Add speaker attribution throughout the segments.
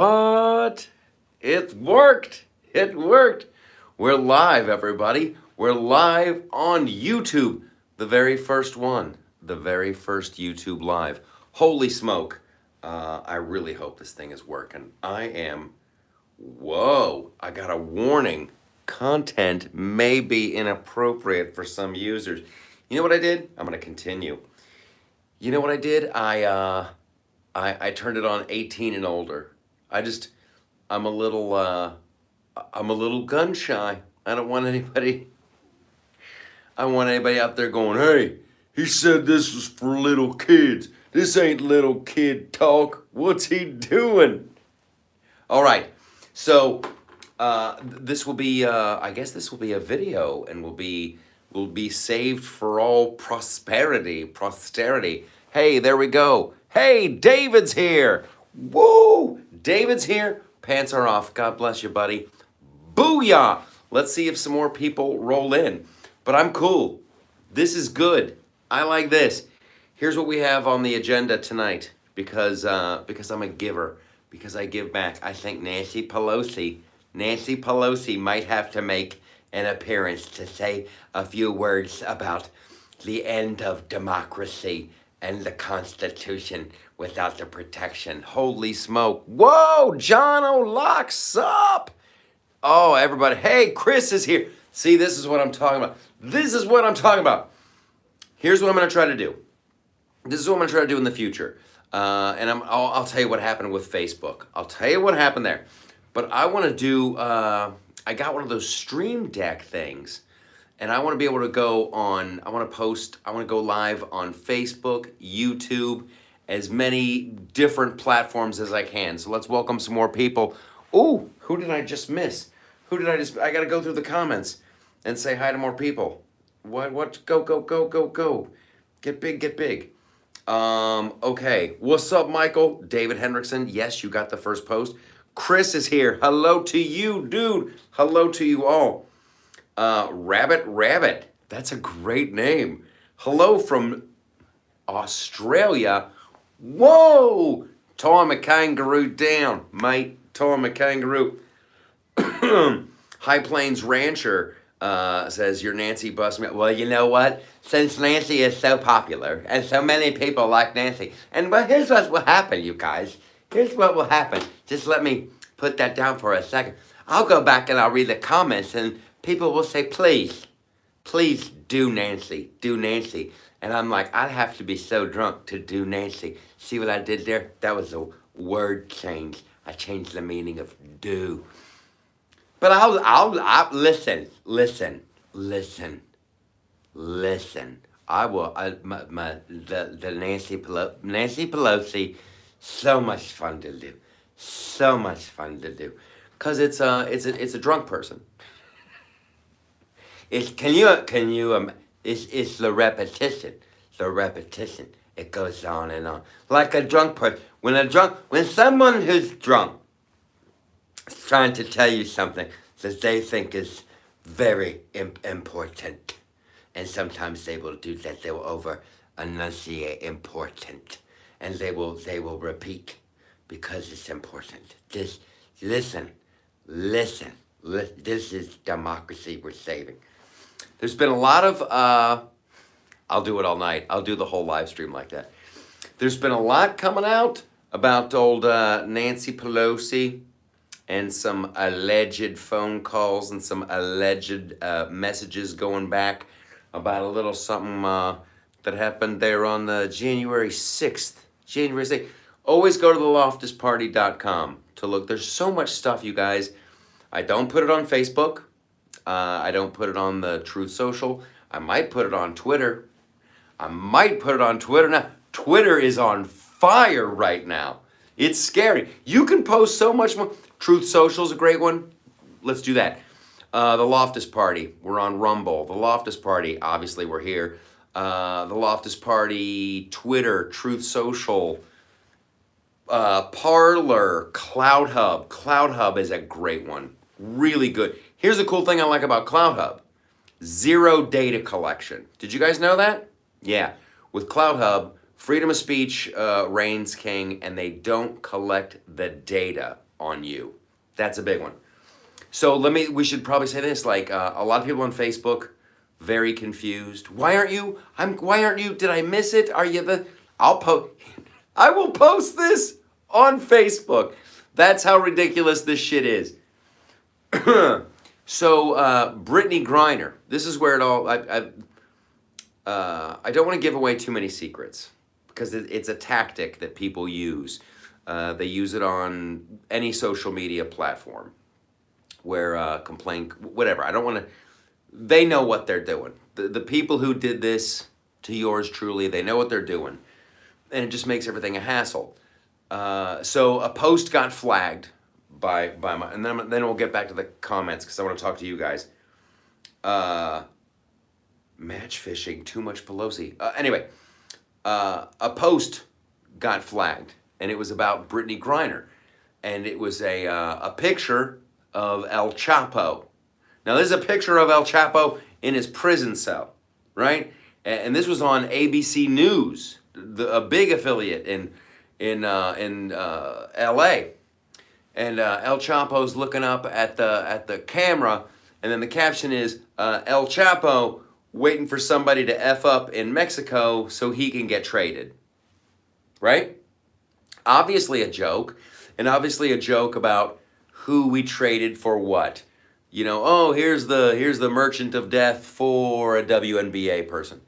Speaker 1: What? It worked. It worked. We're live, everybody. We're live on YouTube. The very first one. The very first YouTube live. Holy smoke. I really hope this thing is working. Whoa, I got a warning. Content may be inappropriate for some users. You know what I did? I'm going to continue. You know what I did? I turned it on 18 and older. I'm a little gun shy. I don't want anybody out there going, hey, he said this was for little kids. This ain't little kid talk. What's he doing? All right, so this will be, I guess this will be a video and will be saved for all posterity. Hey, there we go. Hey, David's here. Woo! David's here. Pants are off. God bless you, buddy. Booyah! Let's see if some more people roll in. But I'm cool. This is good. I like this. Here's what we have on the agenda tonight because I'm a giver, because I give back. I think Nancy Pelosi might have to make an appearance to say a few words about the end of democracy and the Constitution without the protection. Holy smoke. Whoa, John O'Locke's up. Oh, everybody. Hey, Chris is here. See, this is what I'm talking about. This is what I'm talking about. Here's what I'm going to try to do. This is what I'm going to try to do in the future. And I'll tell you what happened with Facebook. I'll tell you what happened there. But I want to do, I got one of those Stream Deck things. And I want to be able to go on, I want to go live on Facebook, YouTube, as many different platforms as I can. So let's welcome some more people. Ooh, who did I just miss? I got to go through the comments and say hi to more people. What, go. Get big. Okay, what's up, Michael? David Hendrickson, yes, you got the first post. Chris is here. Hello to you, dude. Hello to you all. Rabbit, that's a great name. Hello from Australia. Whoa, Tom a kangaroo down, mate. Tom a kangaroo. High Plains Rancher says, you're Nancy bust me. Well, you know what? Since Nancy is so popular and so many people like Nancy, and well, here's what will happen, you guys. Here's what will happen. Just let me put that down for a second. I'll go back and I'll read the comments and people will say, please do Nancy. And I'm like, I'd have to be so drunk to do Nancy. See what I did there? That was a word change. I changed the meaning of do. But I'll listen. I will, the Nancy Pelosi, so much fun to do. Cause it's a drunk person. It's the repetition. It goes on and on. Like a drunk person. When someone who's drunk is trying to tell you something that they think is very important, and sometimes they will do that. They will over enunciate important, and they will repeat because it's important. Just listen. This is democracy we're saving. There's been a lot of, I'll do it all night. I'll do the whole live stream like that. There's been a lot coming out about old Nancy Pelosi and some alleged phone calls and some alleged messages going back about a little something that happened there on January 6th. Always go to the loftusparty.com to look. There's so much stuff, you guys. I don't put it on Facebook. I don't put it on the Truth Social. I might put it on Twitter. Now. Twitter is on fire right now. It's scary. You can post so much more. Truth Social is a great one. Let's do that. The Loftus Party. We're on Rumble. The Loftus Party. Obviously, we're here. The Loftus Party, Twitter, Truth Social, Parler, Cloud Hub. Cloud Hub is a great one. Really good. Here's the cool thing I like about Cloud Hub. Zero data collection. Did you guys know that? Yeah. With Cloud Hub, freedom of speech reigns king, and they don't collect the data. on you. That's a big one. So we should probably say this, like a lot of people on Facebook, very confused. Why aren't you, did I miss it? Are you I will post this on Facebook. That's how ridiculous this shit is. So, Brittany Griner, this is where it all, I don't want to give away too many secrets because it's a tactic that people use. They use it on any social media platform where complain, whatever. I don't want to, they know what they're doing. The people who did this to yours truly, they know what they're doing. And it just makes everything a hassle. So a post got flagged by my, and then we'll get back to the comments because I want to talk to you guys. Match fishing, too much Pelosi. Anyway, a post got flagged, and it was about Brittany Griner, and it was a picture of El Chapo. Now, this is a picture of El Chapo in his prison cell, right? And this was on ABC News, a big affiliate in L.A. And El Chapo's looking up at the camera, and then the caption is El Chapo waiting for somebody to F up in Mexico so he can get traded, right? Obviously a joke, and obviously a joke about who we traded for what. You know, oh, here's the merchant of death for a WNBA person.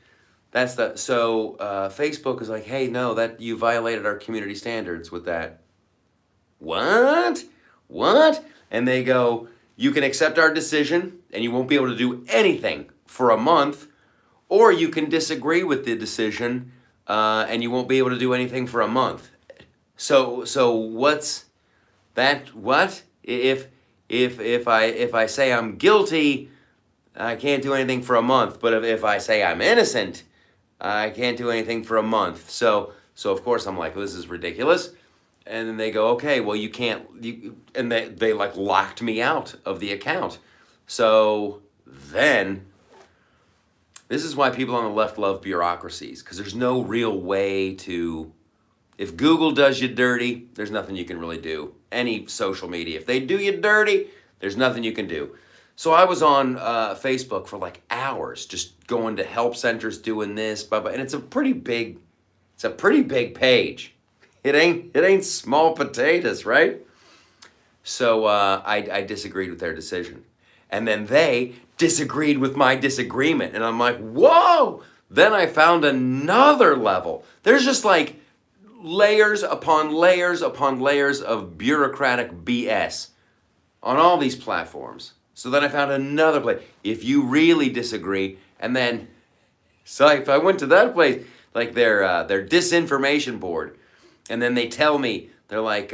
Speaker 1: That's so Facebook is like, hey, no, that you violated our community standards with that. What? And they go, you can accept our decision and you won't be able to do anything for a month, or you can disagree with the decision and you won't be able to do anything for a month. So what's that? What if I say I'm guilty, I can't do anything for a month, but if I say I'm innocent, I can't do anything for a month. So of course I'm like, well, this is ridiculous. And then they go, okay, well you can't, and they like locked me out of the account. So then, this is why people on the left love bureaucracies, because there's no real way to, if Google does you dirty, there's nothing you can really do. Any social media, if they do you dirty, there's nothing you can do. So I was on Facebook for like hours, just going to help centers doing this, blah, blah, and it's a pretty big page. It ain't small potatoes, right? So I disagreed with their decision. And then they disagreed with my disagreement. And I'm like, whoa! Then I found another level. There's just like layers upon layers upon layers of bureaucratic BS on all these platforms. So then I found another place. If you really disagree, and then, so if I went to that place, like their disinformation board, and then they tell me, they're like,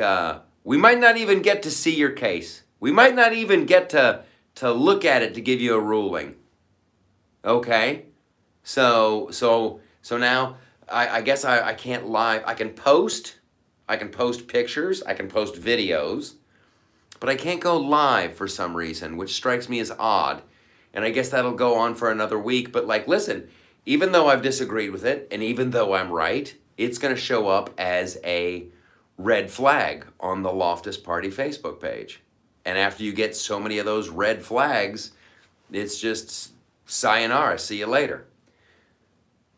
Speaker 1: we might not even get to see your case. We might not even get to look at it to give you a ruling. Okay? So now I guess I can't live. I can post pictures, I can post videos, but I can't go live for some reason, which strikes me as odd. And I guess that'll go on for another week. But like, listen, even though I've disagreed with it, and even though I'm right, it's going to show up as a red flag on the Loftus Party Facebook page. And after you get so many of those red flags, it's just sayonara, see you later.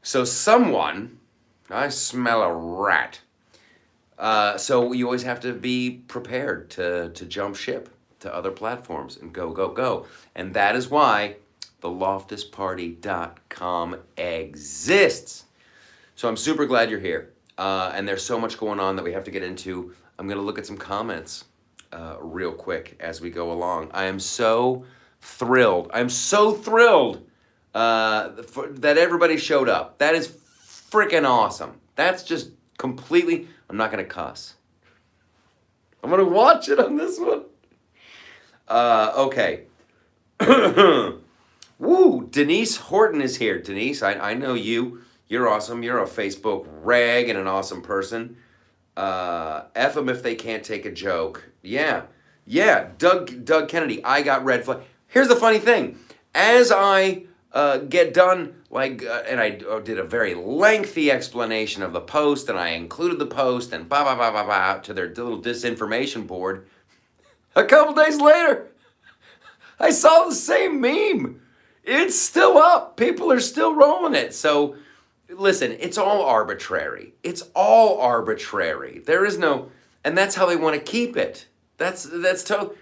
Speaker 1: So someone, I smell a rat. So you always have to be prepared to jump ship to other platforms and go. And that is why the loftusparty.com exists. So I'm super glad you're here. And there's so much going on that we have to get into. I'm going to look at some comments real quick as we go along. I am so thrilled. I'm so thrilled that everybody showed up. That is freaking awesome. That's just completely, I'm not going to cuss. I'm going to watch it on this one. Okay. Woo, Denise Horton is here. Denise, I know you. You're awesome. You're a Facebook rag and an awesome person. F them if they can't take a joke. Yeah. Doug Kennedy, I got red flag. Here's the funny thing. As I get done, and I did a very lengthy explanation of the post, and I included the post, and to their little disinformation board, A couple days later, I saw the same meme. It's still up. People are still rolling it. So listen, it's all arbitrary. It's all arbitrary. There is no, and that's how they want to keep it. That's total.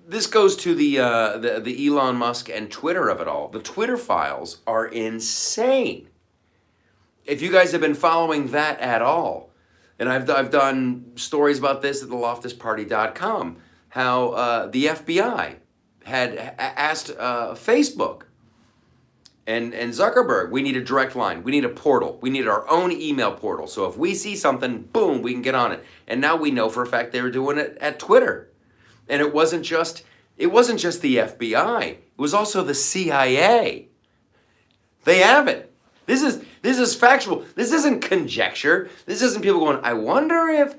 Speaker 1: This goes to the Elon Musk and Twitter of it all. The Twitter files are insane. If you guys have been following that at all, and I've done stories about this at the loftusparty.com, how the FBI had asked Facebook and Zuckerberg, we need a direct line, we need a portal, we need our own email portal. So if we see something, boom, we can get on it. And now we know for a fact they were doing it at Twitter. And it wasn't just the FBI. It was also the CIA. They have it. This is factual. This isn't conjecture. This isn't people going, I wonder if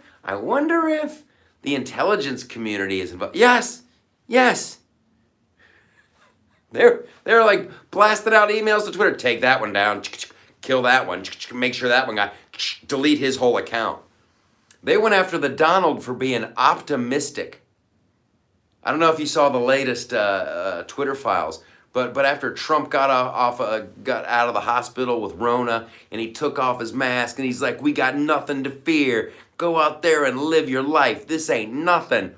Speaker 1: the intelligence community is involved. Yes. They're like blasting out emails to Twitter. Take that one down. Kill that one. Make sure that one got. Delete his whole account. They went after the Donald for being optimistic. I don't know if you saw the latest Twitter files, but after Trump got out of the hospital with Rona and he took off his mask and he's like, we got nothing to fear. Go out there and live your life. This ain't nothing.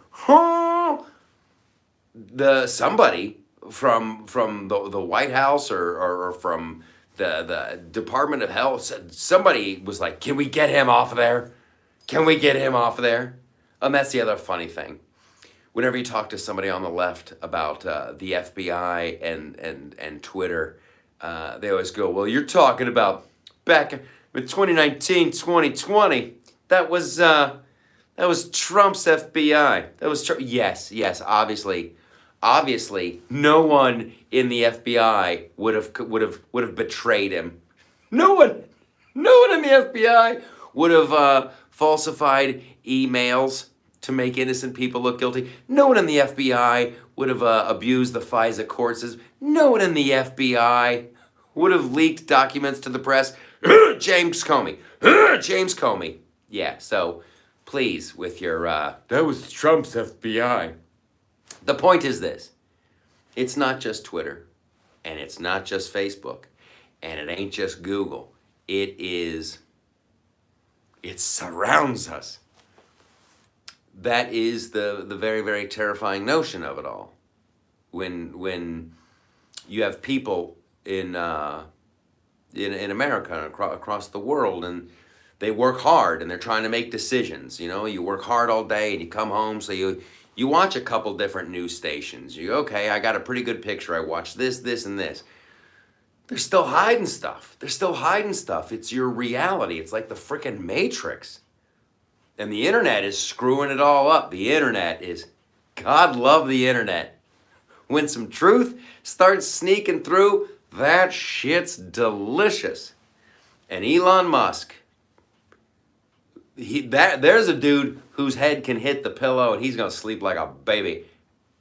Speaker 1: Somebody from the White House or from the Department of Health said, somebody was like, can we get him off of there? Can we get him off of there? And that's the other funny thing. Whenever you talk to somebody on the left about the FBI and Twitter, they always go, well, you're talking about back in 2019, 2020. That was Trump's FBI. That was Trump. Yes, obviously, no one in the FBI would have betrayed him. No one in the FBI would have falsified emails to make innocent people look guilty. No one in the FBI would have abused the FISA court system. No one in the FBI would have leaked documents to the press. James Comey. James Comey. Yeah, so please, with your, that was Trump's FBI. The point is this. It's not just Twitter, and it's not just Facebook, and it ain't just Google. It surrounds us. That is the very, very terrifying notion of it all. When you have people in America and across the world, and they work hard and they're trying to make decisions. You know, you work hard all day and you come home, so you watch a couple different news stations. You go, okay, I got a pretty good picture. I watched this, and this. They're still hiding stuff. It's your reality. It's like the frickin' Matrix. And the internet is screwing it all up. God love the internet. When some truth starts sneaking through, that shit's delicious. And Elon Musk, there's a dude whose head can hit the pillow and he's gonna sleep like a baby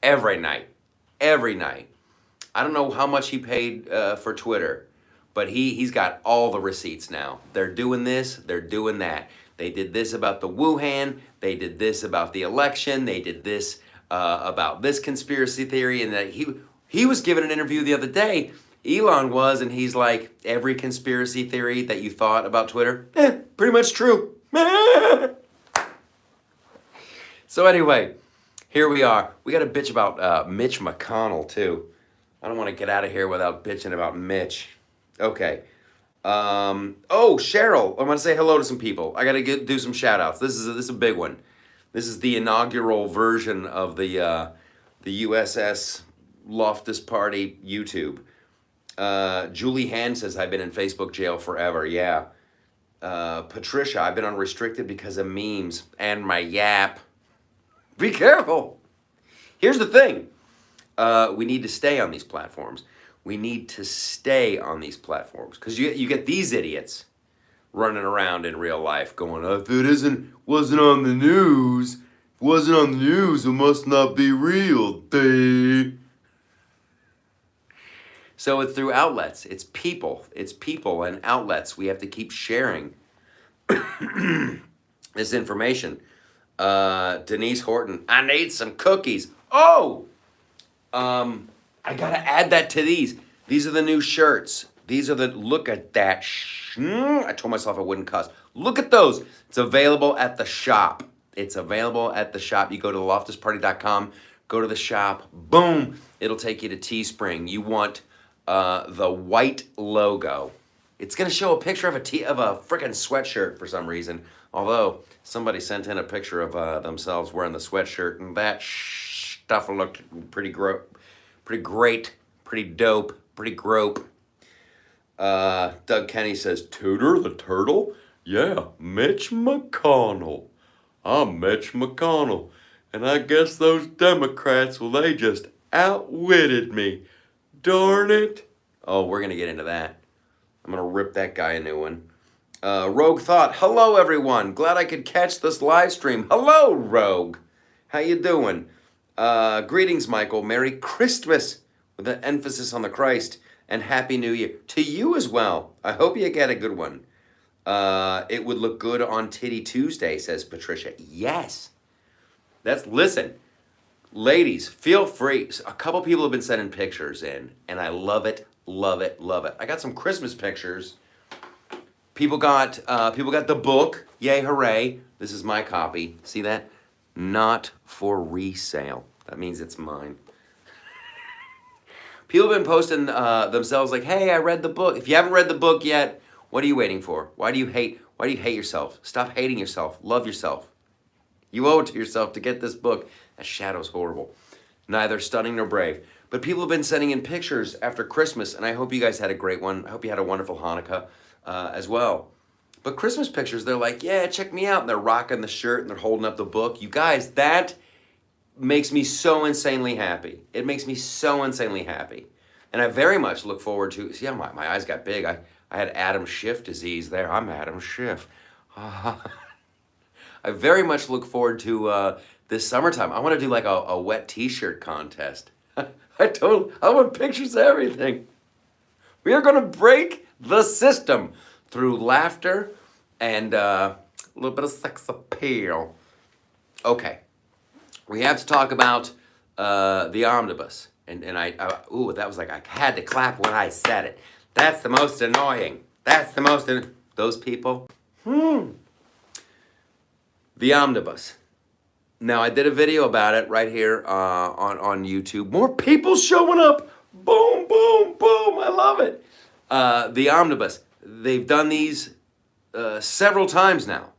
Speaker 1: every night. I don't know how much he paid for Twitter, but he's got all the receipts now. They're doing this, they're doing that. They did this about the Wuhan. They did this about the election. They did this about this conspiracy theory. And that he was given an interview the other day. Elon was, and he's like, every conspiracy theory that you thought about Twitter, pretty much true. So anyway, here we are. We got to bitch about Mitch McConnell too. I don't want to get out of here without bitching about Mitch. Okay. Cheryl, I want to say hello to some people. I got to do some shout outs. This is a big one. This is the inaugural version of the USS Loftus Party YouTube. Julie Hand says, I've been in Facebook jail forever. Yeah. Patricia, I've been unrestricted because of memes and my yap. Be careful. Here's the thing. We need to stay on these platforms. Because you get these idiots running around in real life going, if it wasn't on the news, it must not be real. So it's through outlets. It's people and outlets. We have to keep sharing this information. Denise Horton, I need some cookies. Oh, I gotta add that to these. These are the new shirts. These are the, look at that. I told myself I wouldn't cuss. Look at those. It's available at the shop. It's available at the shop. You go to loftusparty.com, go to the shop, boom, it'll take you to Teespring. You want the white logo. It's gonna show a picture of a freaking sweatshirt for some reason. Although somebody sent in a picture of themselves wearing the sweatshirt, and that stuff looked pretty great, pretty dope, pretty grope. Doug Kenny says, Tooter the Turtle? Yeah, Mitch McConnell. I'm Mitch McConnell. And I guess those Democrats, well, they just outwitted me. Darn it. Oh, we're going to get into that. I'm going to rip that guy a new one. Rogue Thought, hello everyone. Glad I could catch this live stream. Hello, Rogue. How you doing? Greetings, Michael. Merry Christmas, with an emphasis on the Christ, and Happy New Year. To you as well. I hope you get a good one. It would look good on Titty Tuesday, says Patricia. Yes. Listen, ladies, feel free. A couple people have been sending pictures in, and I love it, love it, love it. I got some Christmas pictures. People got the book. Yay, hooray. This is my copy. See that? Not for resale. That means it's mine. People have been posting themselves like, hey, I read the book. If you haven't read the book yet, what are you waiting for? Why do you hate yourself? Stop hating yourself. Love yourself. You owe it to yourself to get this book. That shadow's horrible. Neither stunning nor brave. But people have been sending in pictures after Christmas, and I hope you guys had a great one. I hope you had a wonderful Hanukkah as well. But Christmas pictures, they're like, yeah, check me out. And they're rocking the shirt and they're holding up the book. You guys, that makes me so insanely happy. It makes me so insanely happy. And I very much look forward to, see how my eyes got big. I had Adam Schiff disease there. I'm Adam Schiff. I very much look forward to this summertime. I want to do like a wet t-shirt contest. I want pictures of everything. We are going to break the system through laughter and a little bit of sex appeal. Okay. We have to talk about the Omnibus. And that was like, I had to clap when I said it. That's the most annoying. Those people. The Omnibus. Now, I did a video about it right here on YouTube. More people showing up. Boom, boom, boom. I love it. The Omnibus. They've done these several times now.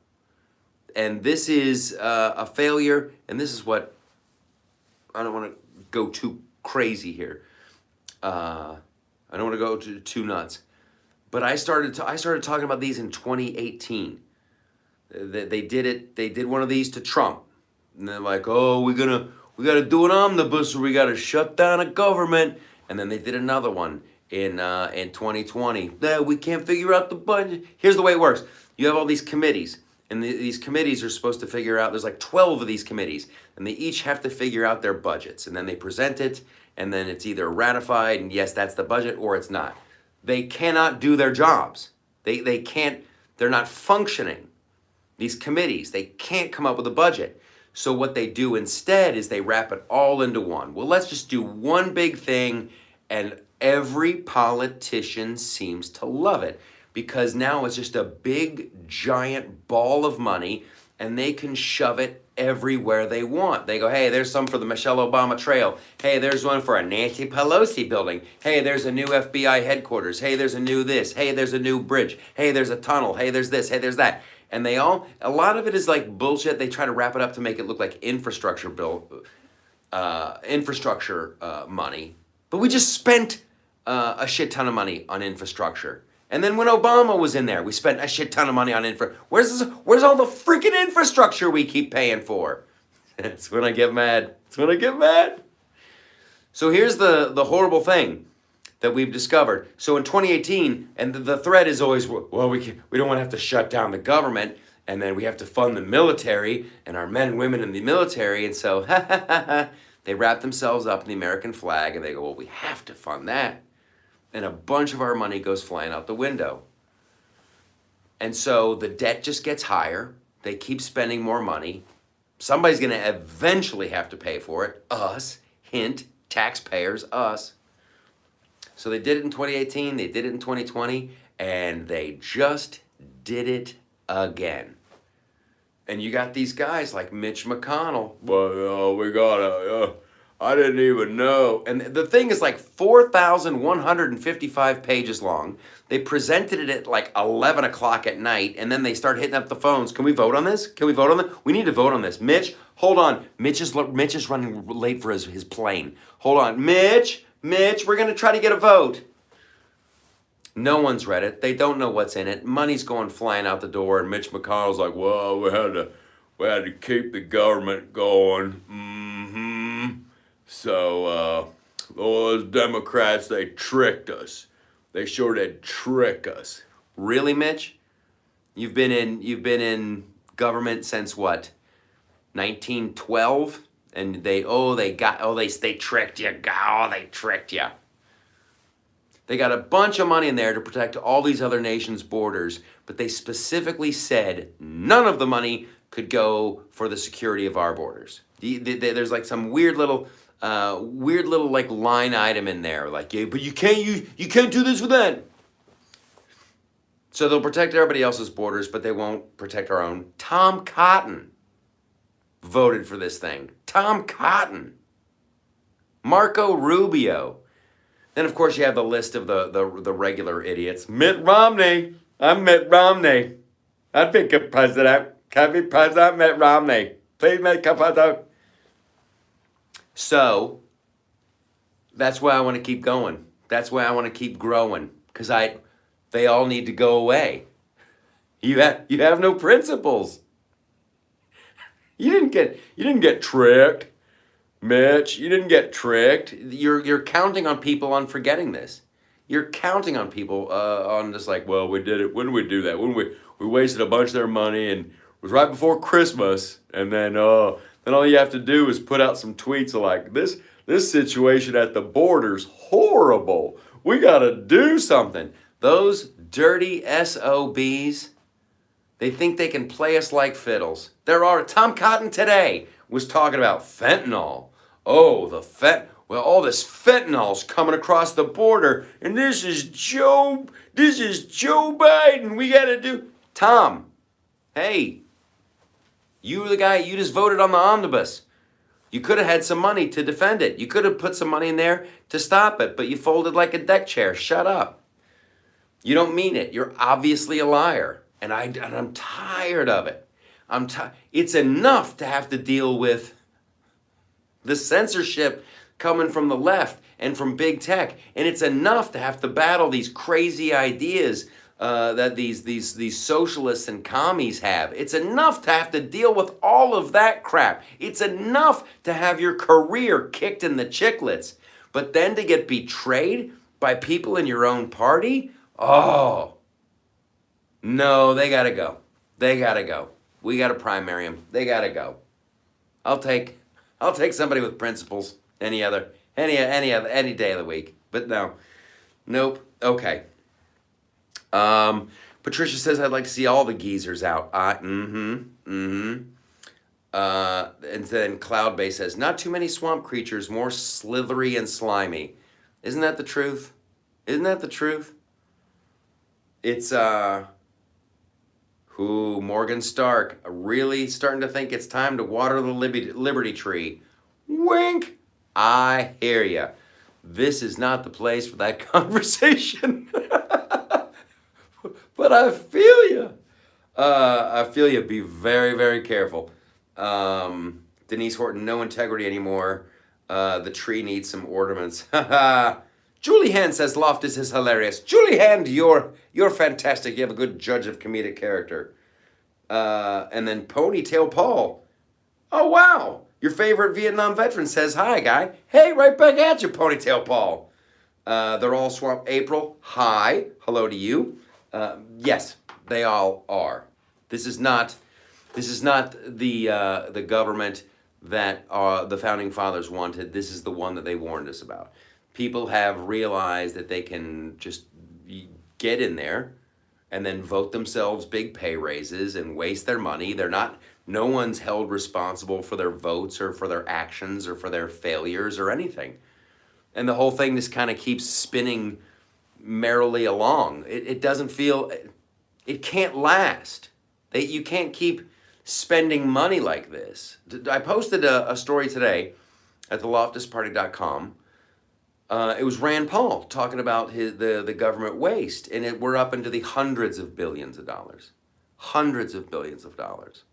Speaker 1: And this is a failure. And this is what, I don't want to go too crazy here. I don't want to go too nuts. But I started talking about these in 2018. They did one of these to Trump. And they're like, oh, we gotta do an omnibus or we gotta shut down a government. And then they did another one in 2020. We can't figure out the budget. Here's the way it works. You have all these committees. And these committees are supposed to figure out, there's like 12 of these committees, and they each have to figure out their budgets. And then they present it, and then it's either ratified, and yes, that's the budget, or it's not. They cannot do their jobs. They can't, they're not functioning. These committees, they can't come up with a budget. So what they do instead is they wrap it all into one. Well, let's just do one big thing, and every politician seems to love it. Because now it's just a big, giant ball of money, and they can shove it everywhere they want. They go, hey, there's some for the Michelle Obama Trail. Hey, there's one for a Nancy Pelosi building. Hey, there's a new FBI headquarters. Hey, there's a new this. Hey, there's a new bridge. Hey, there's a tunnel. Hey, there's this. Hey, there's that. And a lot of it is like bullshit. They try to wrap it up to make it look like infrastructure money. But we just spent a shit ton of money on infrastructure. And then when Obama was in there, we spent a shit ton of money on Where's all the freaking infrastructure we keep paying for? That's when I get mad. So here's the horrible thing that we've discovered. So in 2018, and the threat is always, well, we don't want to have to shut down the government, and then we have to fund the military and our men and women in the military. And so they wrap themselves up in the American flag, and they go, well, we have to fund that. And a bunch of our money goes flying out the window. And so the debt just gets higher. They keep spending more money. Somebody's going to eventually have to pay for it. Us. Hint, taxpayers, us. So they did it in 2018, they did it in 2020, and they just did it again. And you got these guys like Mitch McConnell. Well, we gotta, I didn't even know. And the thing is like 4,155 pages long. They presented it at like 11 o'clock at night, and then they start hitting up the phones. Can we vote on this? Can we vote on this? We need to vote on this. Mitch, hold on. Mitch is running late for his plane. Hold on. Mitch, we're going to try to get a vote. No one's read it. They don't know what's in it. Money's going flying out the door, and Mitch McConnell's like, well, we had to keep the government going. So, those Democrats, they tricked us. They sure did trick us. Really, Mitch? You've been in government since what? 1912? And they tricked you. Oh, they tricked you. They got a bunch of money in there to protect all these other nations' borders, but they specifically said none of the money could go for the security of our borders. There's like some weird little like line item in there, like, yeah, but you can't do this with that. So they'll protect everybody else's borders, but they won't protect our own. Tom Cotton voted for this thing. Tom Cotton. Marco Rubio. Then, of course, you have the list of the regular idiots. Mitt Romney. I'm Mitt Romney. I'd be good president. Can I be president? Mitt Romney. Please make a president. So, that's why I want to keep going. That's why I want to keep growing. Because they all need to go away. You have no principles. You didn't get tricked. Mitch, you didn't get tricked. You're counting on people on forgetting this. You're counting on people on just like, well, we did it. When did we do that? When we wasted a bunch of their money, and it was right before Christmas. And then all you have to do is put out some tweets like, this situation at the border's horrible. We got to do something. Those dirty SOBs, they think they can play us like fiddles. Tom Cotton today was talking about fentanyl. Oh, all this fentanyl's coming across the border, and this is Joe Biden. We got to do. Tom, hey, you the guy, you just voted on the Omnibus. You could have had some money to defend it. You could have put some money in there to stop it, but you folded like a deck chair. Shut up. You don't mean it. You're obviously a liar, and I'm tired of it. It's enough to have to deal with the censorship coming from the left and from big tech, and it's enough to have to battle these crazy ideas that these socialists and commies have. It's enough to have to deal with all of that crap. It's enough to have your career kicked in the chiclets, but then to get betrayed by people in your own party? Oh, no, they gotta go. They gotta go. We gotta primary them. They gotta go. I'll take somebody with principles any day of the week. But no, nope. Okay. Patricia says I'd like to see all the geezers out. And then Cloudbase says not too many swamp creatures, more slithery and slimy. Isn't that the truth? Isn't that the truth? It's Morgan Stark, really starting to think it's time to water the Liberty Tree. Wink! I hear ya. This is not the place for that conversation. But I feel you. I feel you. Be very, very careful. Denise Horton, no integrity anymore. The tree needs some ornaments. Julie Hand says Loftus is hilarious. Julie Hand, you're fantastic. You have a good judge of comedic character. And then Ponytail Paul. Oh, wow. Your favorite Vietnam veteran says hi, guy. Hey, right back at you, Ponytail Paul. They're all Swamp April. Hi. Hello to you. Yes, they all are. This is not the government that the Founding Fathers wanted. This is the one that they warned us about. People have realized that they can just get in there and then vote themselves big pay raises and waste their money. They're not No one's held responsible for their votes or for their actions or for their failures or anything. And the whole thing just kind of keeps spinning merrily along. It doesn't feel, it can't last. You can't keep spending money like this. I posted a story today at the loftusparty.com. It was Rand Paul talking about the government waste, and we're up into the hundreds of billions of dollars. Hundreds of billions of dollars.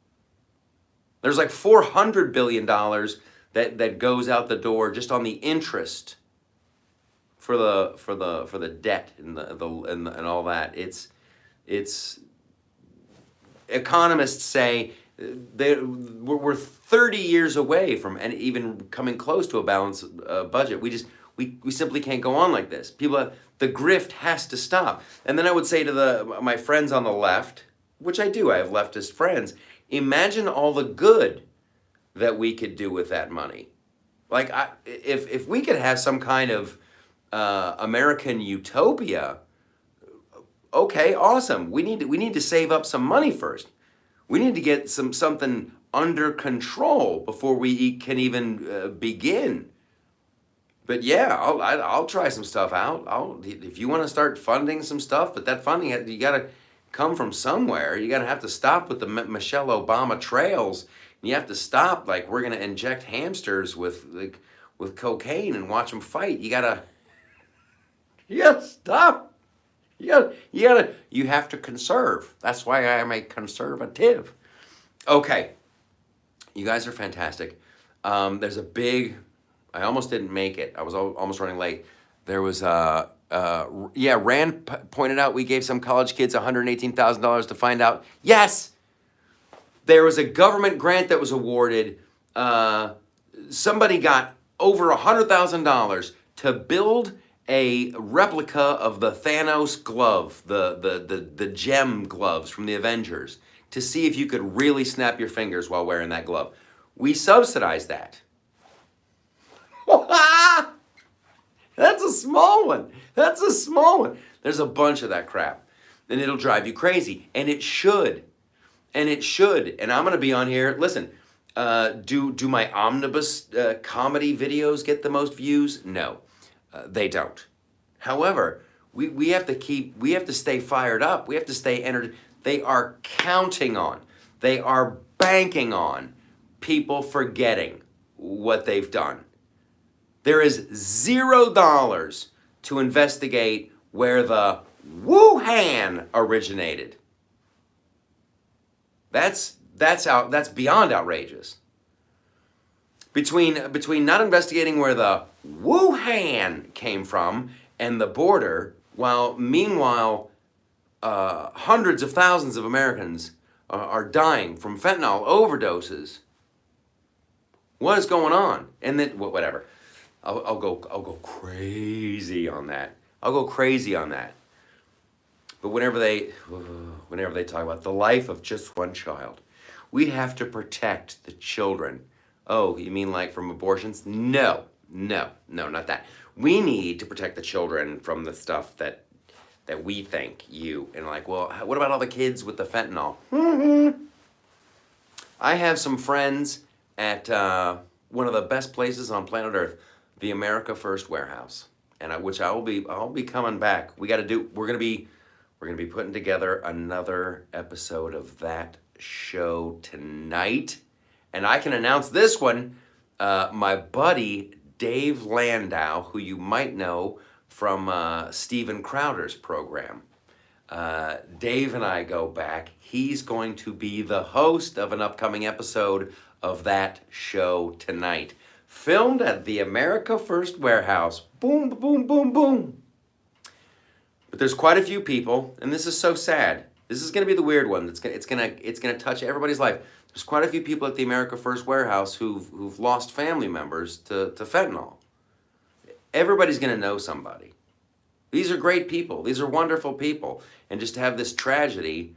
Speaker 1: There's like $400 billion that goes out the door just on the interest for the debt and and all that. It's economists say we're 30 years away from and even coming close to a balanced budget. We simply can't go on like this. The grift has to stop. And then I would say to my friends on the left, which I do, I have leftist friends, imagine all the good that we could do with that money. Like, if we could have some kind of American utopia, okay, awesome. We need to save up some money first. We need to get something under control before we can even begin. But yeah, I'll try some stuff out. If you want to start funding some stuff, but that funding, you got to come from somewhere. You got to have to stop with the Michelle Obama trails. You have to stop, like, we're going to inject hamsters with cocaine and watch them fight. You gotta stop. You have to conserve. That's why I am a conservative. Okay, you guys are fantastic. There's a big, I almost didn't make it. I was almost running late. There was Rand pointed out we gave some college kids $118,000 to find out. Yes, there was a government grant that was awarded. Somebody got over $100,000 to build a replica of the Thanos glove, the gem gloves from the Avengers, to see if you could really snap your fingers while wearing that glove. We subsidized that. That's a small one. There's a bunch of that crap. And it'll drive you crazy. And it should. And I'm going to be on here. Listen, do my Omnibus comedy videos get the most views? No, they don't. However, we have to stay fired up. We have to stay energized. They are counting on, they are banking on people forgetting what they've done. There is $0 to investigate where the Wuhan originated. That's beyond outrageous. Between not investigating where the Wuhan came from and the border, meanwhile hundreds of thousands of Americans are dying from fentanyl overdoses. What is going on? And then whatever. I'll go crazy on that. But whenever they talk about the life of just one child, we have to protect the children. Oh, you mean like from abortions? No, not that. We need to protect the children from the stuff that we think and like, well, what about all the kids with the fentanyl? I have some friends at one of the best places on planet Earth, the America First Warehouse, and I'll be coming back. We're gonna be putting together another episode of that show tonight, and I can announce this one. My buddy Dave Landau, who you might know from Steven Crowder's program. Dave and I go back. He's going to be the host of an upcoming episode of that show tonight. Filmed at the America First Warehouse. Boom, boom, boom, boom. But there's quite a few people, and this is so sad. This is going to be the weird one. It's going to touch everybody's life. There's quite a few people at the America First Warehouse who've lost family members to fentanyl. Everybody's going to know somebody. These are great people. These are wonderful people. And just to have this tragedy,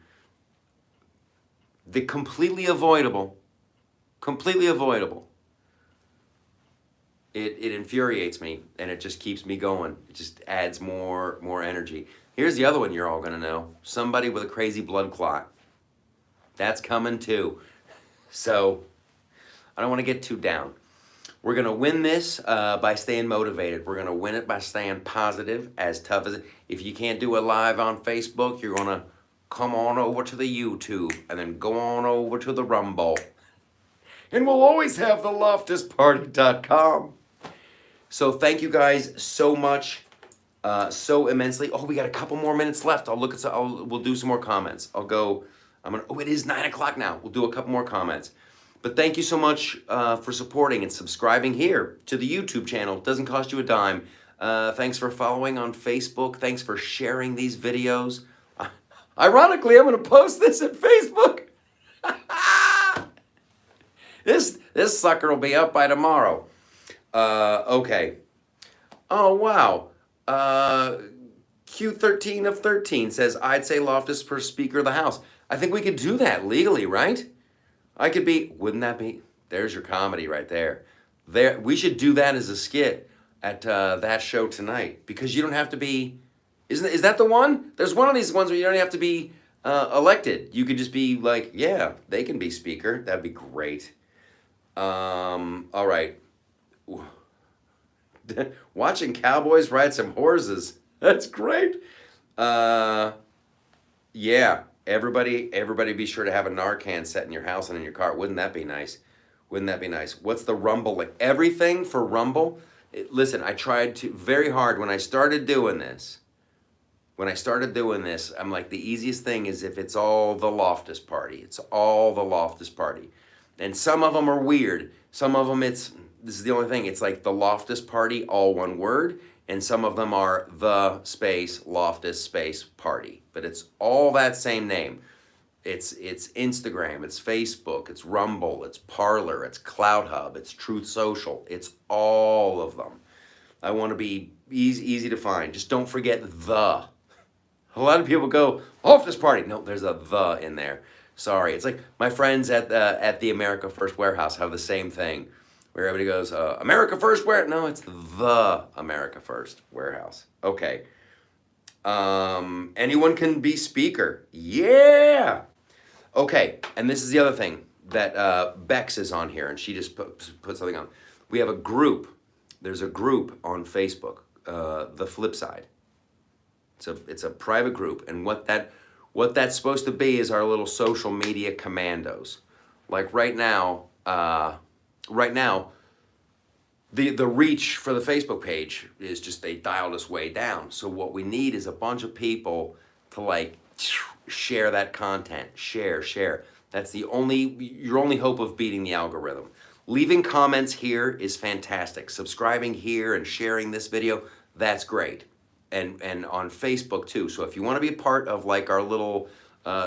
Speaker 1: the completely avoidable, it infuriates me, and it just keeps me going. It just adds more energy. Here's the other one you're all going to know. Somebody with a crazy blood clot. That's coming too. So I don't want to get too down. We're going to win this by staying motivated. We're going to win it by staying positive, as tough as it. If you can't do it live on Facebook, you're going to come on over to the YouTube and then go on over to the Rumble. And we'll always have the loftusparty.com. So thank you guys so much, so immensely. Oh, we got a couple more minutes left. We'll do some more comments. It is 9 o'clock now. We'll do a couple more comments. But thank you so much for supporting and subscribing here to the YouTube channel. It doesn't cost you a dime. Thanks for following on Facebook. Thanks for sharing these videos. Ironically, I'm going to post this at Facebook. This sucker will be up by tomorrow. Okay. Oh, wow. Q13 of 13 says, I'd say Loftus per Speaker of the House. I think we could do that legally, right? Wouldn't that be, there's your comedy right there. We should do that as a skit at that show tonight, because you don't have to be, is that the one? There's one of these ones where you don't have to be elected. You could just be like, yeah, they can be speaker. That'd be great. All right. Watching cowboys ride some horses. That's great. Yeah. Everybody be sure to have a Narcan set in your house and in your car. Wouldn't that be nice? Wouldn't that be nice? What's the Rumble? Like everything for Rumble? Listen, I tried very hard when I started doing this. I'm like, the easiest thing is if it's all the Loftus Party. It's all the Loftus Party. And some of them are weird. Some of them this is the only thing. It's like the Loftus Party, all one word. And some of them are the space Loftus space party. But it's all that same name. It's Instagram, it's Facebook, it's Rumble, it's Parler, it's CloudHub, it's Truth Social. It's all of them. I want to be easy to find. Just don't forget the. A lot of people go, Loftus Party. No, there's a the in there. Sorry. It's like my friends at the America First Warehouse have the same thing. Where everybody goes, America First Warehouse. No, it's the America First Warehouse. Okay. Anyone can be speaker. Yeah. Okay. And this is the other thing that Bex is on here, and she just put something on. We have a group. There's a group on Facebook, The Flip Side. It's a private group, and what that's supposed to be is our little social media commandos. Like right now, the reach for the Facebook page is just, they dialed us way down. So what we need is a bunch of people to like share that content. Share. That's your only hope of beating the algorithm. Leaving comments here is fantastic. Subscribing here and sharing this video, that's great. And on Facebook too. So if you want to be a part of like our little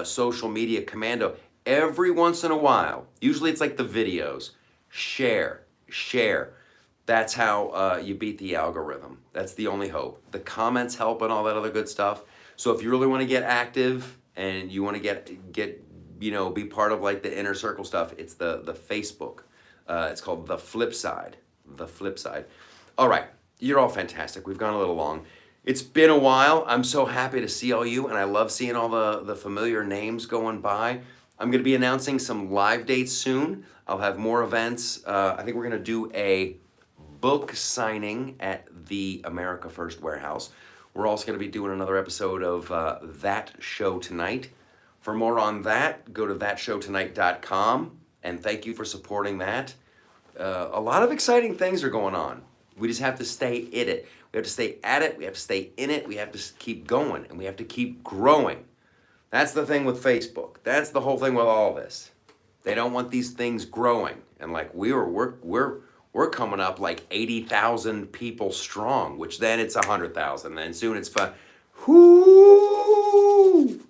Speaker 1: social media commando, every once in a while, usually it's like the videos, share. That's how you beat the algorithm. That's the only hope. The comments help and all that other good stuff. So if you really want to get active and you want to get be part of like the inner circle stuff, it's the Facebook. It's called The Flip Side. The Flip Side. All right, you're all fantastic. We've gone a little long. It's been a while. I'm so happy to see all you, and I love seeing all the familiar names going by. I'm going to be announcing some live dates soon. I'll have more events. I think we're going to do a book signing at the America First Warehouse. We're also going to be doing another episode of That Show Tonight. For more on that, go to thatshowtonight.com, and thank you for supporting that. A lot of exciting things are going on. We just have to stay in it. We have to stay at it. We have to stay in it. We have to keep going, and we have to keep growing. That's the thing with Facebook. That's the whole thing with all this. They don't want these things growing, and like we're coming up like 80,000 people strong, which then it's 100,000, then soon it's whoo!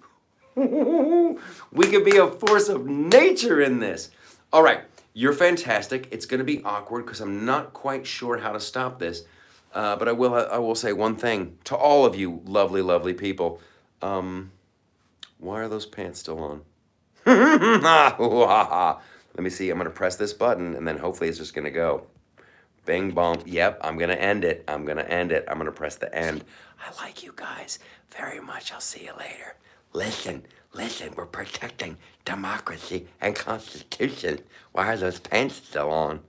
Speaker 1: We could be a force of nature in this. All right, you're fantastic. It's going to be awkward because I'm not quite sure how to stop this, but I will say one thing to all of you lovely, lovely people. Why are those pants still on? Let me see. I'm going to press this button, and then hopefully it's just going to go. Bing, bong. Yep, I'm going to end it. I'm going to press the end. I like you guys very much. I'll see you later. Listen, we're protecting democracy and Constitution. Why are those pants still on?